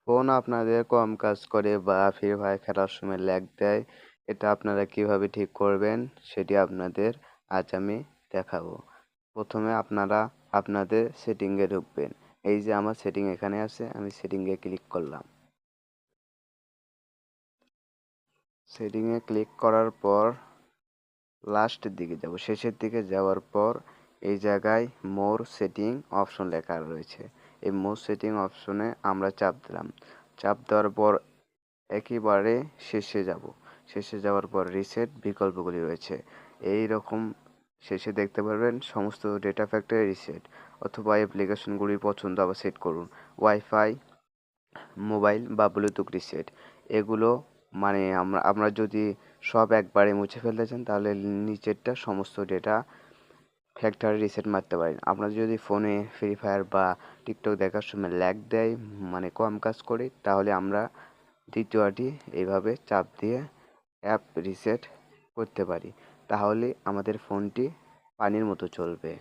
Phone আপনাদের কম কাজ করে বা ফ্রি ফায়ার খেলার সময় ল্যাগ দেয়, এটা আপনারা কিভাবে ঠিক করবেন সেটি আপনাদের আজ আমি দেখাবো। প্রথমে আপনারা আপনাদের সেটিংয়ে ঢুকবেন। এই যে আমার সেটিং এখানে আছে, আমি সেটিংয়ে ক্লিক করলাম। সেটিংয়ে ক্লিক করার পর লাস্টের দিকে যাব, শেষের দিকে যাওয়ার পর এই জায়গায় মোর সেটিং অপশন লেখা রয়েছে। এই মোর সেটিং অপশনে আমরা চাপ দিলাম। চাপ দেওয়ার পর একেবারে শেষে যাব। শেষে যাওয়ার পর রিসেট বিকল্পগুলি রয়েছে। এই রকম শেষে দেখতে পারবেন সমস্ত ডেটা ফ্যাক্টরি রিসেট, অথবা অ্যাপ্লিকেশনগুলি পছন্দ আবার সেট করুন। ওয়াইফাই, মোবাইল বা ব্লুটুথ রিসেট, এগুলো মানে আমরা যদি সব একবারে মুছে ফেলতে চান তাহলে নিচেরটা সমস্ত ডেটা ফ্যাক্টরি রিসেট মারতে পারেন। আপনার যদি ফোনে ফ্রি ফায়ার বা টিকটক দেখার সময় ল্যাগ দেয়, মানে কম কাজ করে, তাহলে আমরা দ্বিতীয়টি এইভাবে চাপ দিয়ে অ্যাপ রিসেট করতে পারি। তাহলে আমাদের ফোনটি পানির মতো চলবে।